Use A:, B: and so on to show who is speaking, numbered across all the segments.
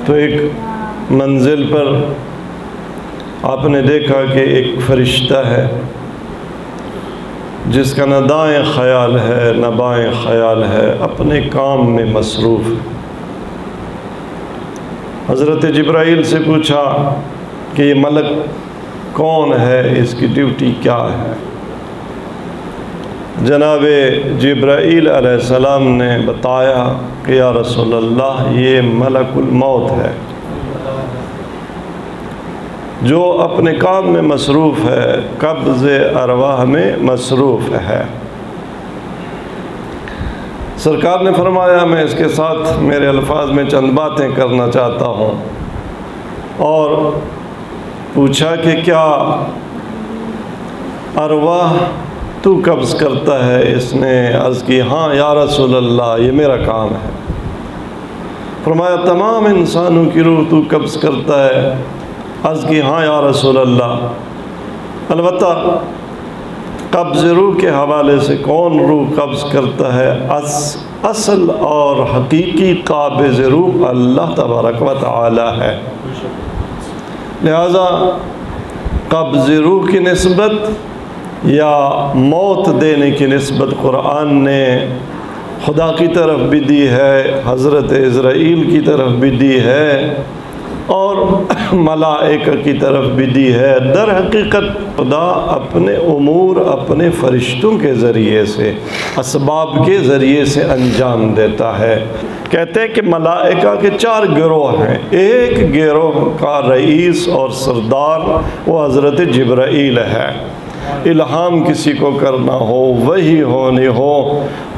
A: تو ایک منزل پر آپ نے دیکھا کہ ایک فرشتہ ہے جس کا نہ دائیں خیال ہے نہ بائیں خیال ہے، اپنے کام میں مصروف ہے۔ حضرت جبرائیل سے پوچھا کہ یہ ملک کون ہے، اس کی ڈیوٹی کیا ہے؟ جناب جبرائیل علیہ السلام نے بتایا کہ یا رسول اللہ، یہ ملک الموت ہے جو اپنے کام میں مصروف ہے، قبض ارواح میں مصروف ہے۔ سرکار نے فرمایا میں اس کے ساتھ میرے الفاظ میں چند باتیں کرنا چاہتا ہوں، اور پوچھا کہ کیا ارواح تو قبض کرتا ہے؟ اس نے عرض کی ہاں یا رسول اللہ، یہ میرا کام ہے۔ فرمایا تمام انسانوں کی روح تو قبض کرتا ہے؟ عرض کی ہاں یا رسول اللہ۔ البتہ قبض روح کے حوالے سے کون روح قبض کرتا ہے؟ اصل اور حقیقی قابض روح اللہ تبارک و تعالی ہے۔ لہذا قبض روح کی نسبت یا موت دینے کی نسبت قرآن نے خدا کی طرف بھی دی ہے، حضرت عزرائیل کی طرف بھی دی ہے، اور ملائکہ کی طرف بھی دی ہے۔ در حقیقت خدا اپنے امور اپنے فرشتوں کے ذریعے سے، اسباب کے ذریعے سے انجام دیتا ہے۔ کہتے ہیں کہ ملائکہ کے 4 گروہ ہیں، ایک گروہ کا رئیس اور سردار وہ حضرت جبرائیل ہے۔ الہام کسی کو کرنا ہو، وحی ہونی ہو،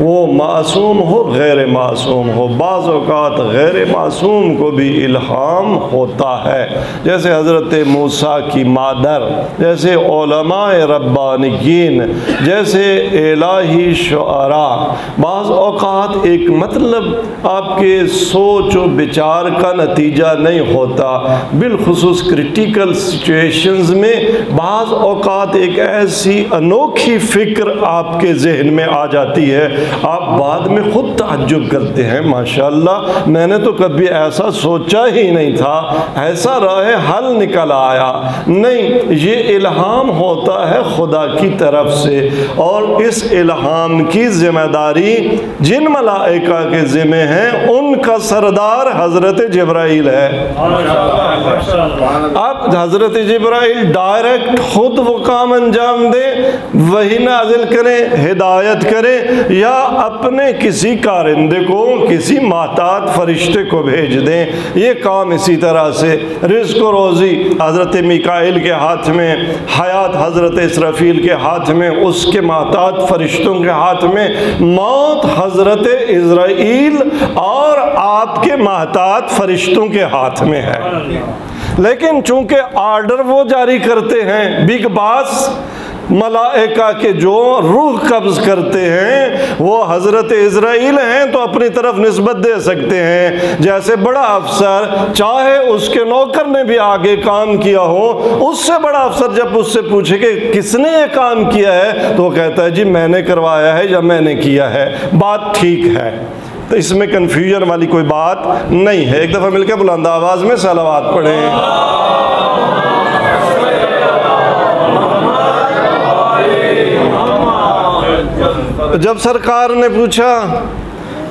A: وہ معصوم ہو غیر معصوم ہو، بعض اوقات غیر معصوم کو بھی الہام ہوتا ہے، جیسے حضرت موسیٰ کی مادر، جیسے علماء ربانیین، جیسے الہی شعراء۔ بعض اوقات ایک مطلب آپ کے سوچ و بچار کا نتیجہ نہیں ہوتا، بالخصوص کرٹیکل سچویشنز میں بعض اوقات ایک ایسی انوکھی فکر آپ کے ذہن میں آ جاتی ہے، آپ بعد میں خود تعجب کرتے ہیں ماشاءاللہ میں نے تو کبھی ایسا سوچا ہی نہیں تھا، ایسا راہ حل نکل آیا۔ نہیں، یہ الہام ہوتا ہے خدا کی طرف سے، اور اس الہام کی ذمہ داری جن ملائکہ کے ذمہ ہیں ان کا سردار حضرت جبرائیل ہے۔ اب حضرت جبرائیل ڈائریکٹ خود وہ کام انجام دے، وحی نازل کرے، ہدایت کرے، یا اپنے کسی کارندے کو، کسی محتاط فرشتے کو بھیج دیں۔ یہ کام اسی طرح سے رزق و روزی حضرت میکائیل کے ہاتھ میں، حیات حضرت اسرافیل کے ہاتھ میں، اس کے محتاط فرشتوں کے ہاتھ میں، موت حضرت عزرائیل اور آپ کے محتاط فرشتوں کے ہاتھ میں ہے۔ لیکن چونکہ آرڈر وہ جاری کرتے ہیں، بگ باس ملائکہ کے جو روح قبض کرتے ہیں وہ حضرت عزرائیل ہیں، تو اپنی طرف نسبت دے سکتے ہیں۔ جیسے بڑا افسر چاہے اس کے نوکر نے بھی آگے کام کیا ہو، اس سے بڑا افسر جب اس سے پوچھے کہ کس نے یہ کام کیا ہے تو وہ کہتا ہے جی میں نے کروایا ہے یا میں نے کیا ہے، بات ٹھیک ہے۔ تو اس میں کنفیوژن والی کوئی بات نہیں ہے۔ ایک دفعہ مل کے بلند آواز میں صلوات پڑھیں۔ جب سرکار نے پوچھا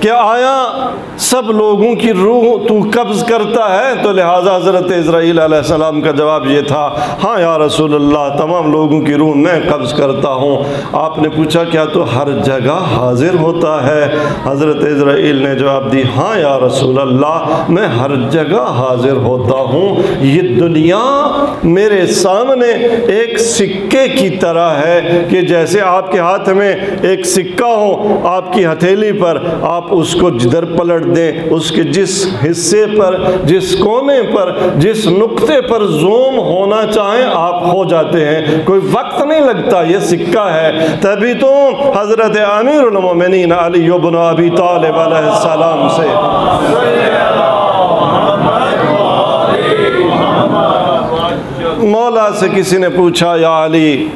A: کہ آیا سب لوگوں کی روح تو قبض کرتا ہے، تو لہٰذا حضرت عزرائیل علیہ السلام کا جواب یہ تھا ہاں یا رسول اللہ، تمام لوگوں کی روح میں قبض کرتا ہوں۔ آپ نے پوچھا کیا تو ہر جگہ حاضر ہوتا ہے؟ حضرت عزرائیل نے جواب دی ہاں یا رسول اللہ، میں ہر جگہ حاضر ہوتا ہوں۔ یہ دنیا میرے سامنے ایک سکے کی طرح ہے کہ جیسے آپ کے ہاتھ میں ایک سکہ ہو، آپ کی ہتھیلی پر، آپ اس کو جدھر پلٹ دیں، اس کے جس حصے پر، جس کونے پر، جس نقطے پر زوم ہونا چاہیں آپ ہو جاتے ہیں، کوئی وقت نہیں لگتا، یہ سکہ ہے۔ تبھی تو حضرت امیر المومنین علی بن ابی طالب علیہ السلام سے مولا سے کسی نے پوچھا یا علی،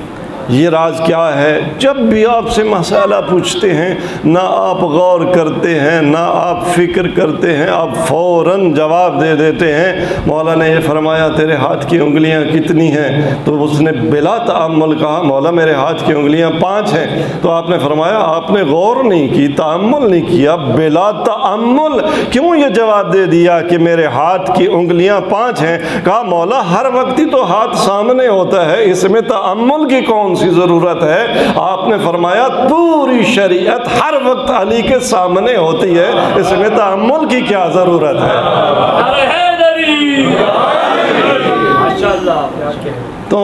A: یہ راز کیا ہے؟ جب بھی آپ سے مسئلہ پوچھتے ہیں نہ آپ غور کرتے ہیں نہ آپ فکر کرتے ہیں، آپ فوراً جواب دے دیتے ہیں۔ مولا نے یہ فرمایا تیرے ہاتھ کی انگلیاں کتنی ہیں؟ تو اس نے بلا تأمل کہا مولا میرے ہاتھ کی انگلیاں 5 ہیں۔ تو آپ نے فرمایا آپ نے غور نہیں کی، تأمل نہیں کیا، بلا تأمل کیوں یہ جواب دے دیا کہ میرے ہاتھ کی انگلیاں 5 ہیں؟ کہا مولا ہر وقت ہی تو ہاتھ سامنے ہوتا ہے، اس میں تأمل کی کون سی ضرورت ہے؟ آپ نے فرمایا پوری شریعت ہر وقت علی کے سامنے ہوتی ہے، اس میں تأمل کی کیا ضرورت ہے؟ تو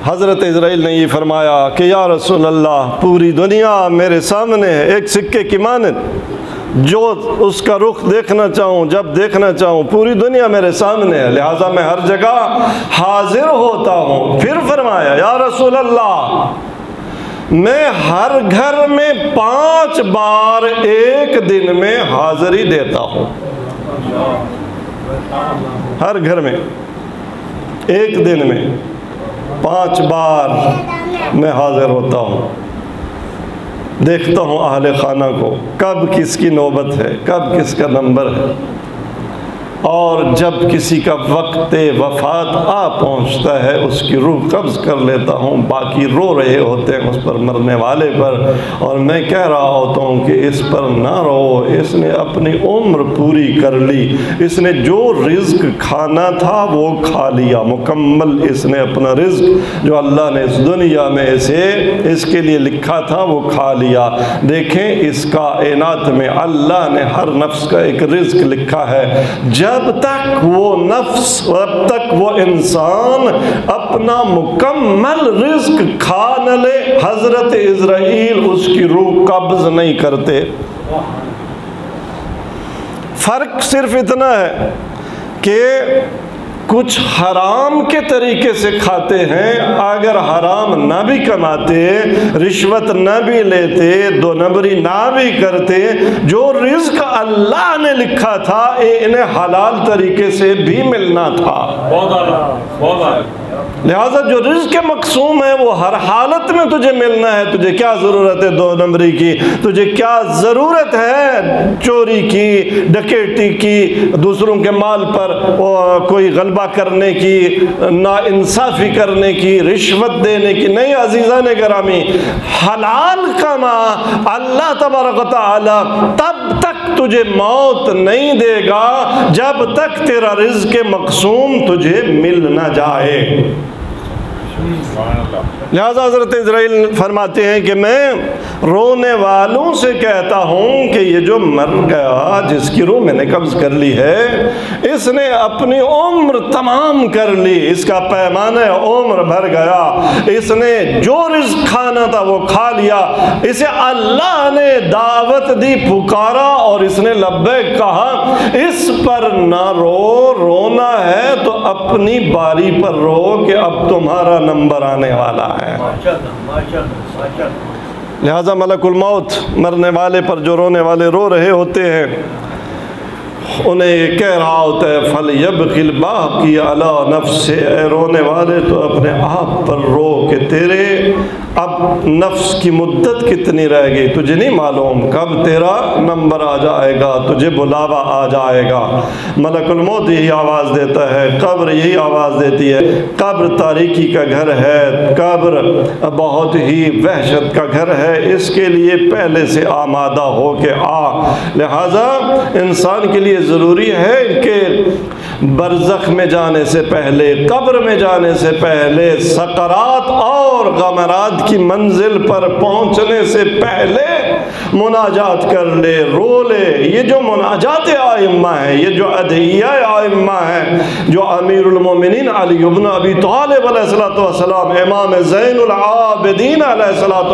A: حضرت عزرائیل نے یہ فرمایا کہ یا رسول اللہ پوری دنیا میرے سامنے ہے، ایک سکے کی مانند، جو اس کا رخ دیکھنا چاہوں جب دیکھنا چاہوں پوری دنیا میرے سامنے ہے، لہٰذا میں ہر جگہ حاضر ہوتا ہوں۔ پھر فرمایا یا رسول اللہ میں ہر گھر میں 5 بار ایک دن میں حاضری دیتا ہوں، ہر گھر میں ایک دن میں 5 بار میں حاضر ہوتا ہوں، دیکھتا ہوں اہل خانہ کو کب کس کی نوبت ہے، کب کس کا نمبر ہے، اور جب کسی کا وقت وفات آ پہنچتا ہے اس کی روح قبض کر لیتا ہوں، باقی رو رہے ہوتے ہیں اس پر، مرنے والے پر، اور میں کہہ رہا ہوتا ہوں کہ اس پر نہ رو، اس نے اپنی عمر پوری کر لی، اس نے جو رزق کھانا تھا وہ کھا لیا مکمل، اس نے اپنا رزق جو اللہ نے اس دنیا میں اس کے لیے لکھا تھا وہ کھا لیا۔ دیکھیں اس کائنات میں اللہ نے ہر نفس کا ایک رزق لکھا ہے، جب تک وہ نفس، جب تک وہ انسان اپنا مکمل رزق کھا نہ لے حضرت عزرائیل اس کی روح قبض نہیں کرتے۔ فرق صرف اتنا ہے کہ کچھ حرام کے طریقے سے کھاتے ہیں، اگر حرام نہ بھی کماتے، رشوت نہ بھی لیتے، 2 نمبری نہ بھی کرتے، جو رزق اللہ نے لکھا تھا انہیں حلال طریقے سے بھی ملنا تھا۔ لہٰذا جو رزق مقسوم ہے وہ ہر حالت میں تجھے ملنا ہے، تجھے کیا ضرورت ہے 2 نمبری کی، تجھے کیا ضرورت ہے چوری کی، ڈکیٹی کی، دوسروں کے مال پر کوئی غلبہ کرنے کی، ناانصافی کرنے کی، رشوت دینے کی؟ نہیں عزیزان گرامی، حلال کما، اللہ تبارک و تعالی تب تک تجھے موت نہیں دے گا جب تک تیرا رزق مقسوم تجھے مل نہ جائے۔ لہذا حضرت عزرائیل فرماتے ہیں کہ میں رونے والوں سے کہتا ہوں کہ یہ جو مر گیا، جس کی روح میں نے قبض کر لی ہے، اس نے اپنی عمر تمام کر لی، اس کا پیمانہ عمر بھر گیا، اس نے جو رزق کھانا تھا وہ کھا لیا، اسے اللہ نے دعوت دی، پکارا اور اس نے لبیک کہا، اس پر نہ رو، رونا ہے تو اپنی باری پر رو کہ اب تمہارا نمبر آنے والا ہے۔ لہذا ملک الموت مرنے والے پر جو رونے والے رو رہے ہوتے ہیں انہیں یہ کہہ رہا ہوتا ہے فَلْيَبْقِ الْبَاقِي عَلَى نَفْسِ، اے رونے والے تو اپنے آپ پر رو کہ تیرے اب نفس کی مدت کتنی رہ گئی، تجھے نہیں معلوم کب تیرا نمبر آ جائے گا، تجھے بلاوا آ جائے گا۔ ملک الموت یہی آواز دیتا ہے، قبر یہی آواز دیتی ہے۔ قبر تاریکی کا گھر ہے، قبر بہت ہی وحشت کا گھر ہے، اس کے لیے پہلے سے آمادہ ہو کے آ۔ لہٰذا انسان کے لیے ضروری ہے کہ برزخ میں جانے سے پہلے، قبر میں جانے سے پہلے، سکرات اور غمرات کی منزل پر پہنچنے سے پہلے مناجات کر لے، رو لے۔ یہ جو مناجات آئمہ ہیں، یہ جو ادعیہ آئمہ ہیں، جو امیر المومنین علی بن ابی طالب علیہ السلام، امام زین العابدین علیہ السلام،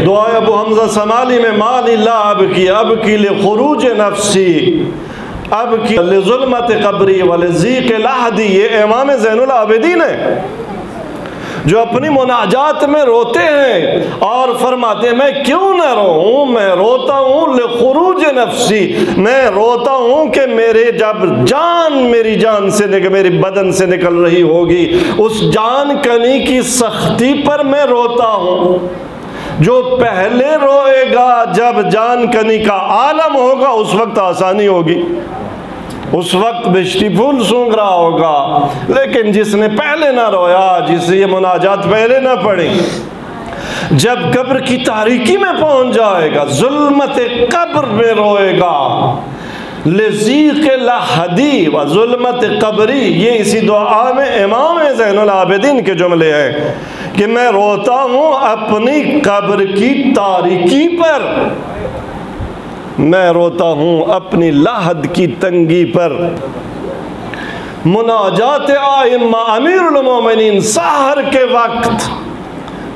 A: دعائے ابو حمزہ سمالی میں مالی لا ابکی لخروج نفسی، ابکی لظلمت قبری ولضیق لحدی، یہ امام زین العابدین ہے جو اپنی مناجات میں روتے ہیں اور فرماتے ہیں میں کیوں نہ روؤں، میں روتا ہوں لخروج نفسی، میں روتا ہوں کہ جب میری جان سے میری بدن سے نکل رہی ہوگی اس جان کنی کی سختی پر میں روتا ہوں۔ جو پہلے روئے گا جب جان کنی کا عالم ہوگا اس وقت آسانی ہوگی، اس وقت بشتی پھول سونگ رہا ہوگا، لیکن جس نے پہلے نہ رویا، جس یہ مناجات پہلے نہ پڑھی، جب قبر کی تاریکی میں پہنچ جائے گا، ظلمت قبر میں روئے گا، لذیق لحدی و ظلمت قبری، یہ اسی دعا میں امام زین العابدین کے جملے ہیں کہ میں روتا ہوں اپنی قبر کی تاریکی پر، میں روتا ہوں اپنی لحد کی تنگی پر۔ مناجات ائمہ امیر المومنین سحر کے وقت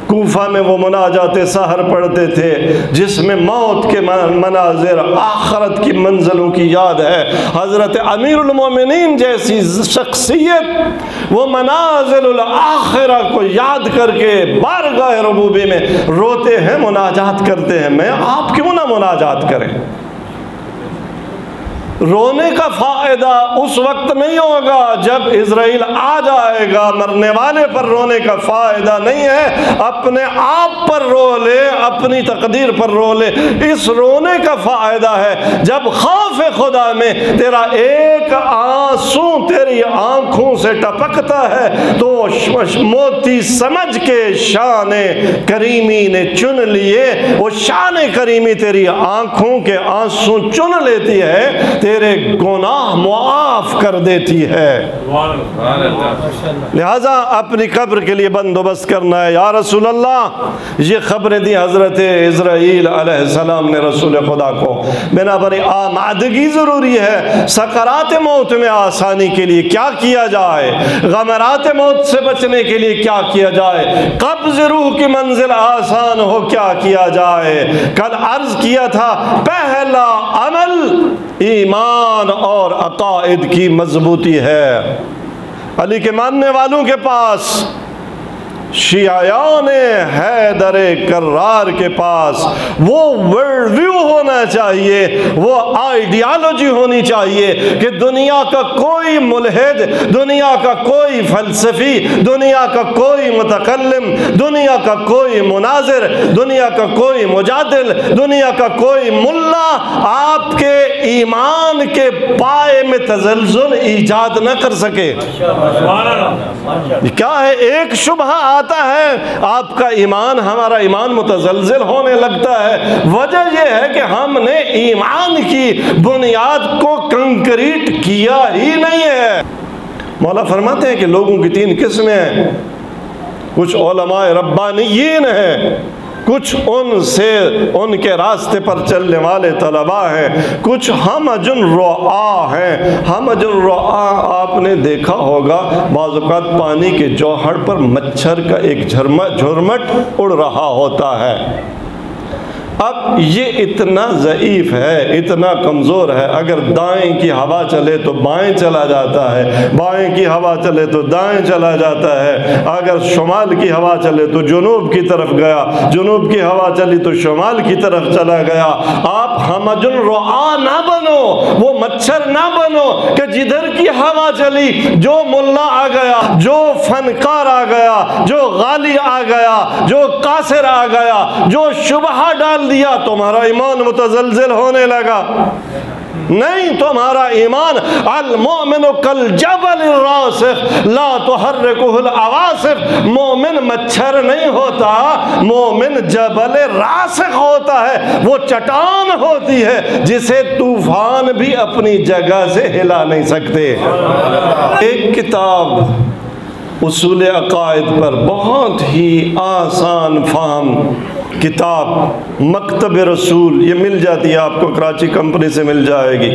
A: کوفہ میں وہ مناجات سحر پڑھتے تھے جس میں موت کے مناظر، آخرت کی منزلوں کی یاد ہے۔ حضرت امیر المومنین جیسی شخصیت وہ منازل الاخرہ کو یاد کر کے بارگاہ ربوبی میں روتے ہیں، مناجات کرتے ہیں۔ میں آپ کیوں نہ مناجات کریں؟ رونے کا فائدہ اس وقت نہیں ہوگا جب اسرائیل آ جائے گا، مرنے والے پر رونے کا فائدہ نہیں ہے، اپنے آپ پر رو لے، اپنی تقدیر پر رو لے۔ اس رونے کا فائدہ ہے جب خوف خدا میں تیرا ایک آنسو تیری آنکھوں سے ٹپکتا ہے تو موتی سمجھ کے شان کریمی نے چن لیے، وہ شان کریمی تیری آنکھوں کے آنسو چن لیتی ہے، تیرے گناہ معاف کر دیتی ہے۔ لہذا اپنی قبر کے لیے بندوبست کرنا ہے۔ یا رسول اللہ، یہ خبریں دی حضرت اسرائیل علیہ السلام نے رسول خدا کو، بنابر آمادگی ضروری ہے۔ سکرات موت میں آسانی کے لیے کیا کیا جائے، غمرات موت سے بچنے کے لیے کیا کیا جائے، قبض روح کی منزل آسان ہو کیا کیا جائے۔ کل عرض کیا تھا پہلا عمل ایمان اور عقائد کی مضبوطی ہے۔ علی کے ماننے والوں کے پاس، شیعیان حیدر کرار کے پاس وہ ورلڈ ویو ہونا چاہیے، وہ آئیڈیالوجی ہونی چاہیے کہ دنیا کا کوئی ملحد، دنیا کا کوئی فلسفی، دنیا کا کوئی متکلم، دنیا کا کوئی مناظر، دنیا کا کوئی مجادل، دنیا کا کوئی ملا آپ کے ایمان کے پائے میں تزلزل ایجاد نہ کر سکے۔ کیا ہے؟ ایک شبہ آتا ہے آپ کا ایمان، ہمارا ایمان متزلزل ہونے لگتا ہے، وجہ یہ ہے کہ ہم نے ایمان کی بنیاد کو کنکریٹ کیا ہی نہیں ہے۔ مولا فرماتے ہیں کہ لوگوں کی تین قسمیں ہیں، کچھ علماء ربانیین ہیں، کچھ ان کے راستے پر چلنے والے طلباء ہیں، کچھ ہمج الرعاء ہیں۔ ہمج الرعاء آپ نے دیکھا ہوگا بعض اوقات پانی کے جوہر پر مچھر کا ایک جھرمٹ اڑ رہا ہوتا ہے۔ اب یہ اتنا ضعیف ہے، اتنا کمزور ہے، اگر دائیں کی ہوا چلے تو بائیں چلا جاتا ہے، بائیں کی ہوا چلے تو دائیں چلا جاتا ہے، اگر شمال کی ہوا چلے تو جنوب کی طرف گیا، جنوب کی ہوا چلی تو شمال کی طرف چلا گیا۔ آپ ہمج الرعاء نہ بنو، وہ مچھر نہ بنو کہ جدھر کی ہوا چلی، جو ملا آ گیا، جو فنکار آ گیا، جو غالی آ گیا، جو قاصر آ گیا، جو شبہ ڈال دیا، تمہارا ایمان متزلزل ہونے لگا۔ نہیں، تمہارا ایمان المؤمن کالجبل الراسخ لا تحرکہ العواصف، مومن مچھر نہیں ہوتا، مومن جبل راسخ ہوتا ہے، وہ چٹان ہوتی ہے جسے طوفان بھی اپنی جگہ سے ہلا نہیں سکتے۔ ایک کتاب اصول عقائد پر بہت ہی آسان فہم کتاب مکتب رسول، یہ مل جاتی ہے آپ کو، کراچی کمپنی سے مل جائے گی۔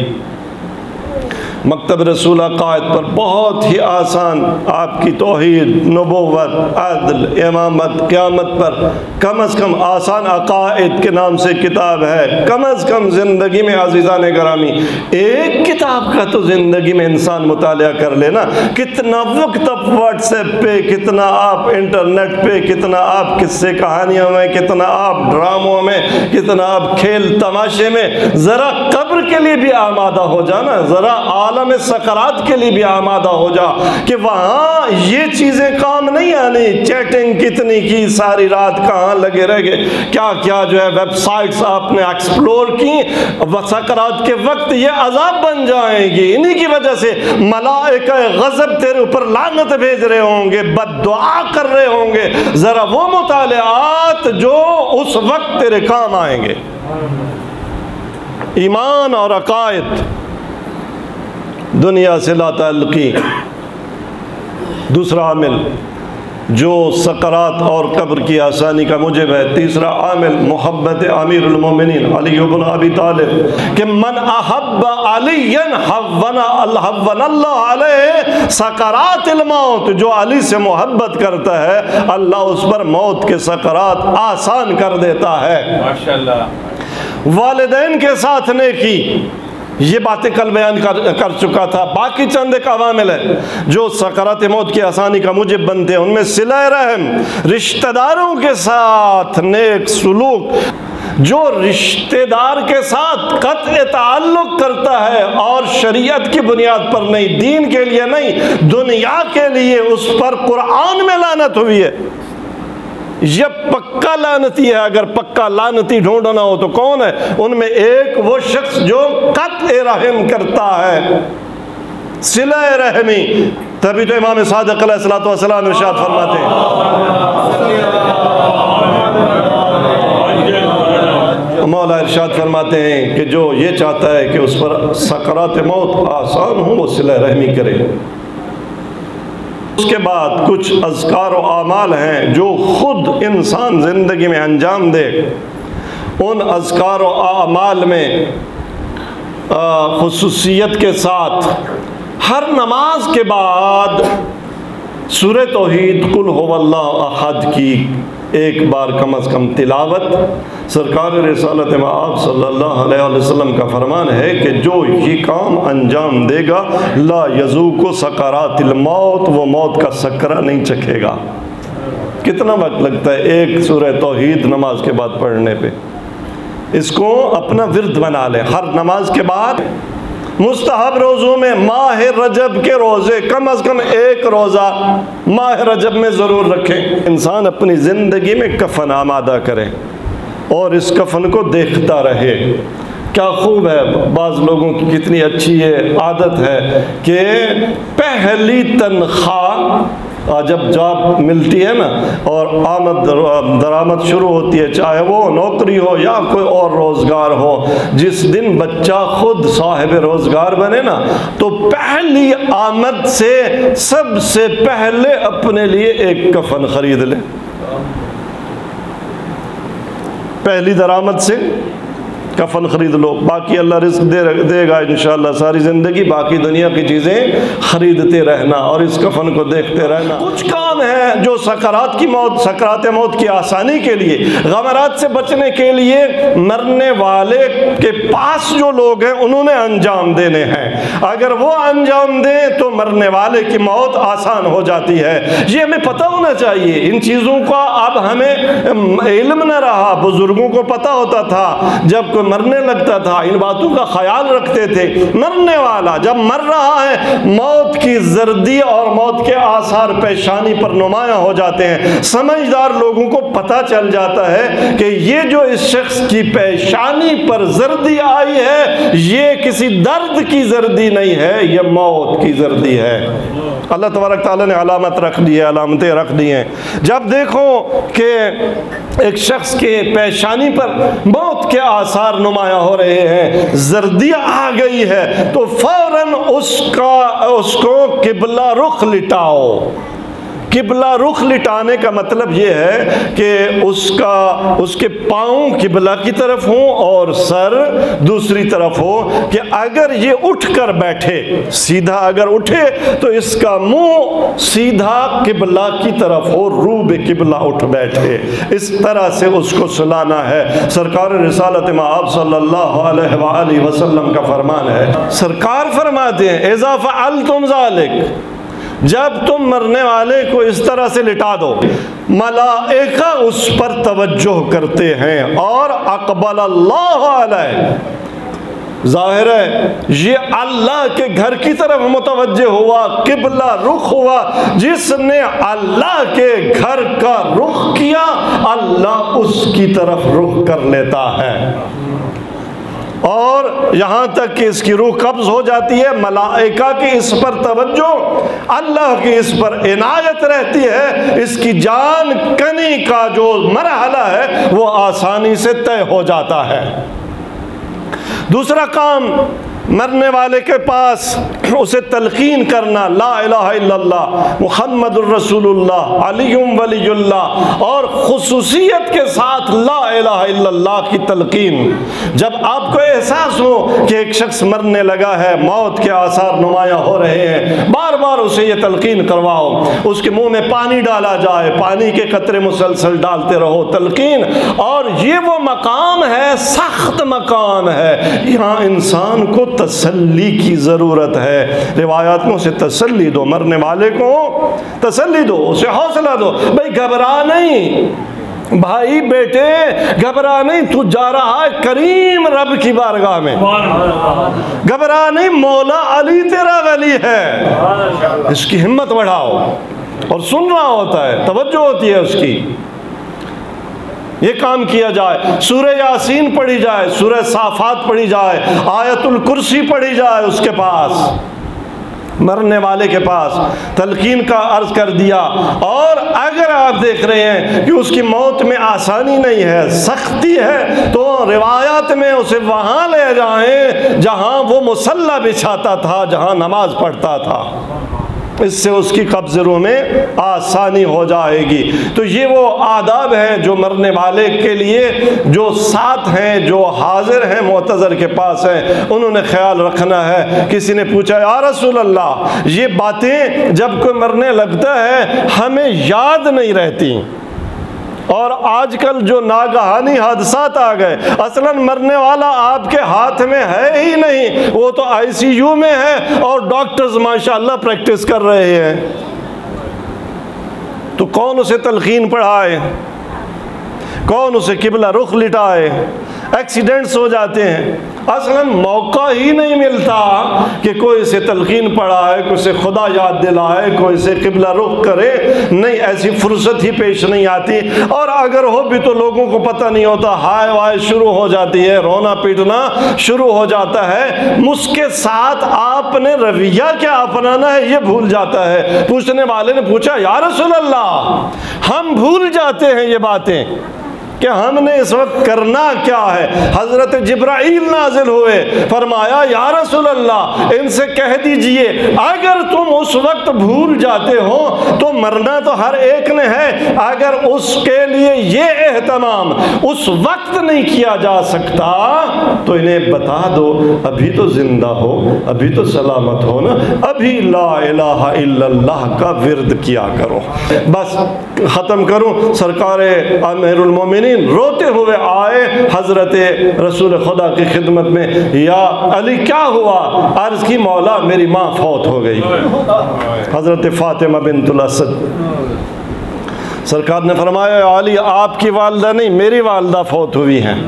A: مکتب رسول عقائد پر بہت ہی آسان آپ کی توحید، نبوت، عدل، امامت، قیامت پر کم از کم آسان عقائد کے نام سے کتاب ہے۔ کم از کم زندگی میں عزیزان گرامی ایک کتاب کا تو زندگی میں انسان مطالعہ کر لینا۔ کتنا وقت آپ واٹس ایپ پہ، کتنا آپ انٹرنیٹ پہ، کتنا آپ قصے کہانیوں میں، کتنا آپ ڈراموں میں، کتنا آپ کھیل تماشے میں۔ ذرا قبر کے لیے بھی آمادہ ہو جانا، ذرا عالم سکرات کے لیے بھی آمادہ ہو جا کہ وہاں یہ چیزیں کام نہیں آنی۔ چیٹنگ کتنی کی، ساری رات کہاں لگے رہ گئے، کیا کیا جو ہے ویب سائٹس آپ نے ایکسپلور کی، سکرات کے وقت یہ عذاب بن جائیں گی۔ انہی کی وجہ سے ملائکہ غضب تیرے اوپر لعنت بھیج رہے ہوں گے، بد دعا کر رہے ہوں گے۔ ذرا وہ مطالعات جو اس وقت تیرے کام آئیں گے۔ ایمان اور عقائد، دنیا سے لا تعلقی، دوسرا عامل جو سکرات اور قبر کی آسانی کا موجب ہے۔ تیسرا عامل محبت امیر المومنین علی بن ابی طالب، کہ من احب علی حون اللہ علیہ سکرات الموت، جو علی سے محبت کرتا ہے اللہ اس پر موت کے سکرات آسان کر دیتا ہے۔ ماشاءاللہ۔ والدین کے ساتھ نیکی، یہ باتیں کل بیان کر چکا تھا۔ باقی چند ایک عوامل ہیں جو سکرات موت کی آسانی کا موجب بنتے ہیں، ان میں صلہ رحم، رشتہ داروں کے ساتھ نیک سلوک۔ جو رشتہ دار کے ساتھ قطع تعلق کرتا ہے اور شریعت کی بنیاد پر نہیں، دین کے لیے نہیں، دنیا کے لیے، اس پر قرآن میں لعنت ہوئی ہے۔ یہ پکا لعنتی ہے۔ اگر پکا لعنتی ڈھونڈنا ہو تو کون ہے؟ ان میں ایک وہ شخص جو قطع رحم کرتا ہے، صلہ رحمی۔ تبھی تو امام صادق علیہ الصلوۃ والسلام ارشاد فرماتے ہیں، مولا ارشاد فرماتے ہیں کہ جو یہ چاہتا ہے کہ اس پر سکرات موت آسان ہو وہ صلہ رحمی کرے۔ اس کے بعد کچھ اذکار و اعمال ہیں جو خود انسان زندگی میں انجام دے۔ ان اذکار و اعمال میں خصوصیت کے ساتھ ہر نماز کے بعد سورہ توحید قل هو اللہ احد کی ایک بار کم از کم تلاوت۔ سرکار رسالت مآب صلی اللہ علیہ وسلم کا فرمان ہے کہ جو یہ کام انجام دے گا لا یذوق سکرات الموت، وہ موت کا سکرہ نہیں چکھے گا۔ کتنا وقت لگتا ہے ایک سورہ توحید نماز کے بعد پڑھنے پہ؟ اس کو اپنا ورد بنا لیں، ہر نماز کے بعد مستحب روزوں میں ماہ رجب کے روزے کم از کم ایک روزہ ماہ رجب میں ضرور رکھیں۔ انسان اپنی زندگی میں کفن آمادہ کرے اور اس کفن کو دیکھتا رہے۔ کیا خوب ہے، بعض لوگوں کی کتنی اچھی یہ عادت ہے کہ پہلی تنخواہ جب جاب ملتی ہے نا اور آمد درآمد شروع ہوتی ہے، چاہے وہ نوکری ہو یا کوئی اور روزگار ہو، جس دن بچہ خود صاحب روزگار بنے نا تو پہلی آمد سے سب سے پہلے اپنے لیے ایک کفن خرید لے۔ پہلی درآمد سے کفن خرید لو، باقی اللہ رزق دے گا انشاءاللہ ساری زندگی، باقی دنیا کی چیزیں خریدتے رہنا اور اس کفن کو دیکھتے رہنا۔ کچھ کام ہیں جو سکرات موت کی آسانی کے لیے، غمرات سے بچنے کے لیے مرنے والے کے پاس جو لوگ ہیں انہوں نے انجام دینے ہیں۔ اگر وہ انجام دیں تو مرنے والے کی موت آسان ہو جاتی ہے۔ یہ ہمیں پتہ ہونا چاہیے، ان چیزوں کا اب ہمیں علم نہ رہا۔ بزرگوں کو پتہ ہوتا تھا، جب کوئی مرنے لگتا تھا ان باتوں کا خیال رکھتے تھے۔ مرنے والا جب مر رہا ہے موت کی زردی اور موت کے آثار پیشانی پر نمایاں ہو جاتے ہیں۔ سمجھدار لوگوں کو پتہ چل جاتا ہے کہ یہ جو اس شخص کی پیشانی پر زردی آئی ہے یہ کسی درد کی زردی نہیں ہے، یہ موت کی زردی ہے۔ اللہ تبارک تعالیٰ نے علامت رکھ دی ہے، علامتیں رکھ دی ہیں۔ جب دیکھو کہ ایک شخص کے پیشانی پر موت کے آثار نمایاں ہو رہے ہیں، زردی آ گئی ہے، تو فوراً اس کو قبلہ رخ لٹاؤ۔ قبلہ رخ لٹانے کا مطلب یہ ہے کہ اس کے پاؤں قبلہ کی طرف ہوں اور سر دوسری طرف ہو، کہ اگر یہ اٹھ کر بیٹھے سیدھا اگر اٹھے تو اس کا منہ سیدھا قبلہ کی طرف ہو، رو بے قبلہ اٹھ بیٹھے، اس طرح سے اس کو سلانا ہے۔ سرکار رسالت مآب صلی اللہ علیہ وآلہ وسلم کا فرمان ہے، سرکار فرماتے ہیں اذا فعلتم ذلک، جب تم مرنے والے کو اس طرح سے لٹا دو، ملائکہ اس پر توجہ کرتے ہیں اور اقبل اللہ علیہ، ظاہر ہے یہ اللہ کے گھر کی طرف متوجہ ہوا، قبلہ رخ ہوا، جس نے اللہ کے گھر کا رخ کیا اللہ اس کی طرف رخ کر لیتا ہے، اور یہاں تک کہ اس کی روح قبض ہو جاتی ہے، ملائکہ کی اس پر توجہ، اللہ کی اس پر عنایت رہتی ہے، اس کی جان کنی کا جو مرحلہ ہے وہ آسانی سے طے ہو جاتا ہے۔ دوسرا کام مرنے والے کے پاس اسے تلقین کرنا، لا الہ الا اللہ محمد الرسول اللہ علی ولی اللہ، اور خصوصیت کے ساتھ لا الہ الا اللہ کی تلقین۔ جب آپ کو احساس ہو کہ ایک شخص مرنے لگا ہے، موت کے آثار نمایاں ہو رہے ہیں، بار بار اسے یہ تلقین کرواؤ، اس کے منہ میں پانی ڈالا جائے، پانی کے قطرے مسلسل ڈالتے رہو، تلقین۔ اور یہ وہ مقام ہے، سخت مقام ہے، یہاں انسان کو تسلی کی ضرورت ہے۔ روایات میں اسے تسلی دو، مرنے والے کو تسلی دو، اسے حوصلہ دو، بھائی گھبرا نہیں، بھائی بیٹے گھبرا نہیں، تو جا رہا ہے کریم رب کی بارگاہ میں، گھبرا نہیں، مولا علی تیرا ولی ہے، اس کی ہمت بڑھاؤ۔ اور سن رہا ہوتا ہے، توجہ ہوتی ہے اس کی، یہ کام کیا جائے، سورہ یاسین پڑھی جائے، سورہ صافات پڑھی جائے، آیت الکرسی پڑھی جائے، اس کے پاس مرنے والے کے پاس تلقین کا عرض کر دیا۔ اور اگر آپ دیکھ رہے ہیں کہ اس کی موت میں آسانی نہیں ہے، سختی ہے، تو روایات میں اسے وہاں لے جائیں جہاں وہ مصلی بچھاتا تھا، جہاں نماز پڑھتا تھا، اس سے اس کی قبض روح میں آسانی ہو جائے گی۔ تو یہ وہ آداب ہیں جو مرنے والے کے لیے جو ساتھ ہیں، جو حاضر ہیں، معتذر کے پاس ہیں، انہوں نے خیال رکھنا ہے۔ کسی نے پوچھا یا رسول اللہ، یہ باتیں جب کوئی مرنے لگتا ہے ہمیں یاد نہیں رہتی، اور آج کل جو ناگہانی حادثات آ گئے، اصلاً مرنے والا آپ کے ہاتھ میں ہے ہی نہیں، وہ تو آئی سی یو میں ہے اور ڈاکٹرز ماشاءاللہ پریکٹس کر رہے ہیں، تو کون اسے تلقین پڑھائے، کون اسے قبلہ رخ لٹائے؟ ایکسیڈنٹس ہو جاتے ہیں، اصلاً موقع ہی نہیں ملتا کہ کوئی اسے تلقین پڑھائے، کوئی اسے خدا یاد دلائے، کوئی اسے قبلہ رخ کرے، نہیں، ایسی فرصت ہی پیش نہیں آتی، اور اگر ہو بھی تو لوگوں کو پتہ نہیں ہوتا، ہائے وائے شروع ہو جاتی ہے، رونا پیٹنا شروع ہو جاتا ہے، اس کے ساتھ آپ نے رویہ کیا اپنانا ہے یہ بھول جاتا ہے۔ پوچھنے والے نے پوچھا یا رسول اللہ، ہم بھول جاتے ہیں یہ باتیں کہ ہم نے اس وقت کرنا کیا ہے۔ حضرت جبرائیل نازل ہوئے، فرمایا یا رسول اللہ ان سے کہہ دیجئے اگر تم اس وقت بھول جاتے ہو تو مرنا تو ہر ایک نے ہے، اگر اس کے لیے یہ اہتمام اس وقت نہیں کیا جا سکتا تو انہیں بتا دو، ابھی تو زندہ ہو، ابھی تو سلامت ہو نا، ابھی لا الہ الا اللہ کا ورد کیا کرو۔ بس ختم کروں، سرکار امیر المومنین روتے ہوئے آئے حضرت رسول خدا کی خدمت میں، یا علی کیا ہوا؟ عرض کی مولا میری ماں فوت ہو گئی، حضرت فاطمہ بنت الاسد۔ سرکار نے فرمایا علی آپ کی والدہ نہیں، میری والدہ فوت ہوئی ہیں،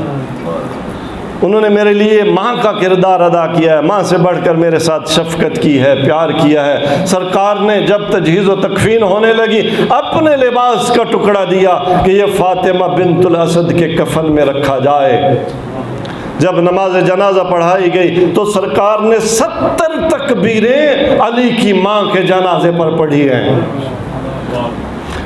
A: انہوں نے میرے لیے ماں کا کردار ادا کیا ہے، ماں سے بڑھ کر میرے ساتھ شفقت کی ہے، پیار کیا ہے۔ سرکار نے جب تجہیز و تکفین ہونے لگی اپنے لباس کا ٹکڑا دیا کہ یہ فاطمہ بنت الاسد کے کفن میں رکھا جائے۔ جب نماز جنازہ پڑھائی گئی تو سرکار نے 70 تکبیریں علی کی ماں کے جنازے پر پڑھی ہیں۔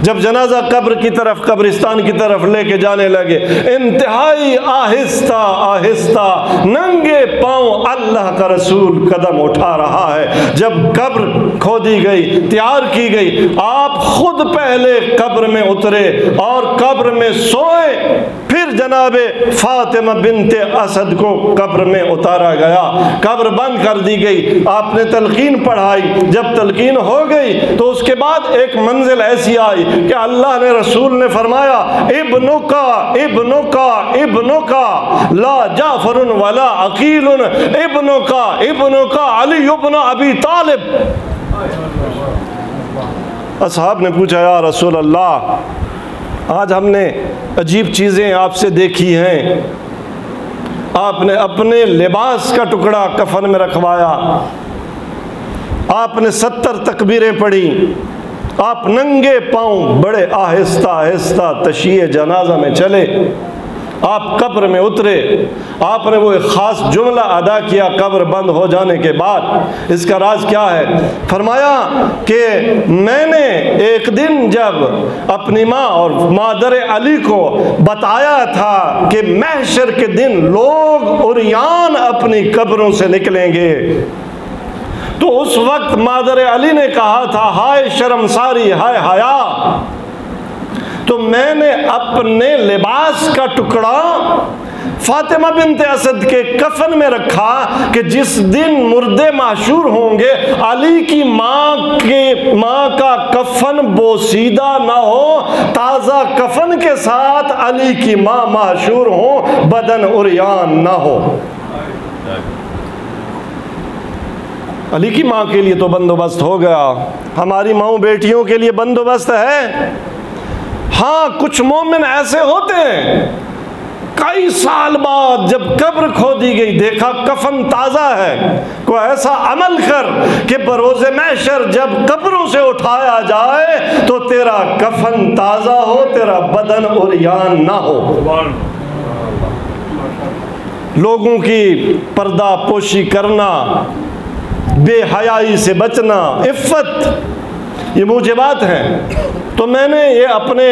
A: جب جنازہ قبر کی طرف قبرستان کی طرف لے کے جانے لگے انتہائی آہستہ آہستہ ننگے پاؤں اللہ کا رسول قدم اٹھا رہا ہے۔ جب قبر کھودی گئی تیار کی گئی آپ خود پہلے قبر میں اترے اور قبر میں سوئے، پھر جناب فاطمہ بنت اسد کو قبر میں اتارا گیا، قبر بند کر دی گئی، آپ نے تلقین پڑھائی۔ جب تلقین ہو گئی تو اس کے بعد ایک منزل ایسی آئی کہ اللہ نے رسول نے فرمایا ابنکا ابنکا ابنکا لا جعفر ولا عقیل ابنکا ابنکا علی ابن ابی طالب۔ اصحاب نے پوچھا یا رسول اللہ آج ہم نے عجیب چیزیں آپ سے دیکھی ہیں، آپ نے اپنے لباس کا ٹکڑا کفن میں رکھوایا، آپ نے 70 تکبیریں پڑھی، آپ ننگے پاؤں بڑے آہستہ آہستہ تشییع جنازہ میں چلے، آپ قبر میں اترے، آپ نے وہ ایک خاص جملہ ادا کیا قبر بند ہو جانے کے بعد۔ اس کا راز کیا ہے؟ فرمایا کہ میں نے ایک دن جب اپنی ماں اور مادر علی کو بتایا تھا کہ محشر کے دن لوگ عریان اپنی قبروں سے نکلیں گے، تو اس وقت مادر علی نے کہا تھا ہائے شرمساری ہائے حیا، تو میں نے اپنے لباس کا ٹکڑا فاطمہ بنت اسد کے کفن میں رکھا کہ جس دن مردے محشور ہوں گے علی کی ماں کا کفن بوسیدہ نہ ہو، تازہ کفن کے ساتھ علی کی ماں محشور ہوں، بدن عریان نہ ہو۔ علی کی ماں کے لیے تو بندوبست ہو گیا، ہماری ماؤں بیٹیوں کے لیے بندوبست ہے؟ ہاں کچھ مومن ایسے ہوتے ہیں کئی سال بعد جب قبر کھودی گئی دیکھا کفن تازہ ہے، کوئی ایسا عمل کر کہ بروز محشر جب قبروں سے اٹھایا جائے تو تیرا کفن تازہ ہو، تیرا بدن عریان نہ ہو۔ لوگوں کی پردہ پوشی کرنا، بے حیائی سے بچنا، عفت، یہ موجبات ہیں۔ تو میں نے یہ اپنے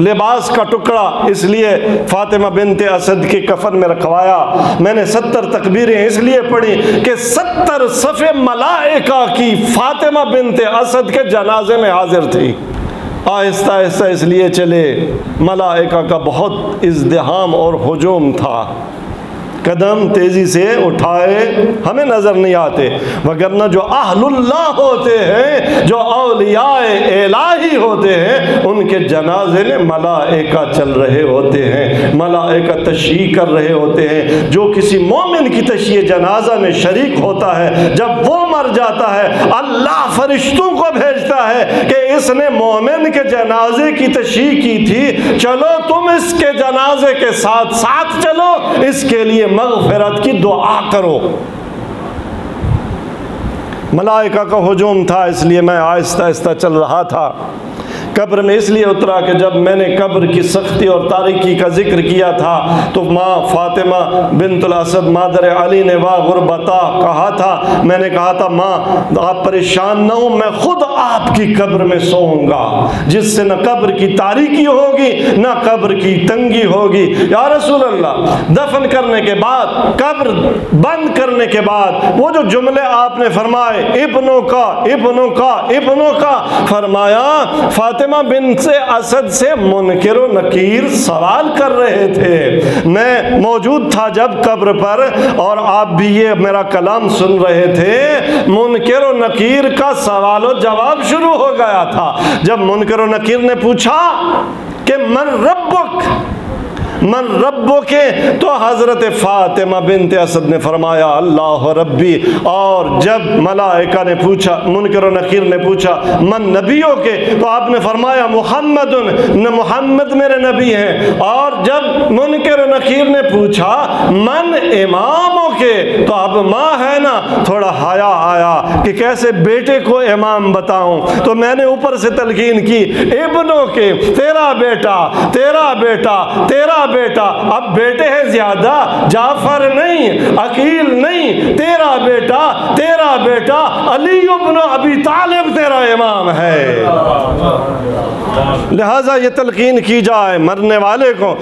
A: لباس کا ٹکڑا اس لیے فاطمہ بنت اسد کے کفن میں رکھوایا، میں نے 70 تکبیریں اس لیے پڑھی کہ 70 صفِ ملائکہ کی فاطمہ بنت اسد کے جنازے میں حاضر تھی۔ آہستہ آہستہ اس لیے چلے، ملائکہ کا بہت ازدحام اور ہجوم تھا، قدم تیزی سے اٹھائے ہمیں نظر نہیں آتے، وگرنہ جو اہل اللہ ہوتے ہیں، جو اولیاء الہی ہوتے ہیں، ان کے جنازے میں ملائکہ چل رہے ہوتے ہیں، ملائکہ تشییع کر رہے ہوتے ہیں۔ جو کسی مومن کی تشییع جنازہ میں شریک ہوتا ہے، جب وہ مر جاتا ہے اللہ فرشتوں کو بھیجتا ہے کہ اس نے مومن کے جنازے کی تشییع کی تھی، چلو تم اس کے جنازے کے ساتھ ساتھ چلو، اس کے لیے مغفرت کی دعا کرو۔ ملائکہ کا ہجوم تھا، اس لیے میں آہستہ آہستہ چل رہا تھا۔ قبر میں اس لیے اترا کہ جب میں نے قبر کی سختی اور تاریکی کا ذکر کیا تھا تو ماں فاطمہ بنت الاسد مادر علی نے وا غربتا کہا تھا، میں نے کہا تھا ماں آپ پریشان نہ ہوں، میں خود آپ کی قبر میں سوؤں گا، جس سے نہ قبر کی تاریکی ہوگی نہ قبر کی تنگی ہوگی۔ یا رسول اللہ، دفن کرنے کے بعد، قبر بند کرنے کے بعد وہ جو جملے آپ نے فرمائے ابنوں کا ابنوں کا ابنوں کا، فرمایا فاطمہ بنت اسد سے منکر و نکیر سوال کر رہے تھے، میں موجود تھا جب قبر پر اور آپ بھی یہ میرا کلام سن رہے تھے، منکر و نکیر کا سوال و جواب شروع ہو گیا تھا۔ جب منکر و نکیر نے پوچھا کہ من ربک من ربو کے، تو حضرت فاطمہ بنت اسد نے فرمایا اللہ ربی، اور جب ملائکہ نے پوچھا، منکر و نکیر نے پوچھا من نبیوں کے، تو آپ نے فرمایا محمد، محمد میرے نبی ہیں، اور جب منکر و نکیر نے پوچھا من اماموں کے تو اب ماں ہے نا، تھوڑا حیا آیا کہ کیسے بیٹے کو امام بتاؤں، تو میں نے اوپر سے تلقین کی ابنوں کے، تیرا بیٹا تیرا بیٹا تیرا بیٹا، اب بیٹے ہیں زیادہ، جعفر نہیں، عقیل نہیں، تیرا بیٹا علی ابن ابی طالب تیرا امام ہے۔ لہٰذا یہ تلقین کی جائے مرنے والے کو۔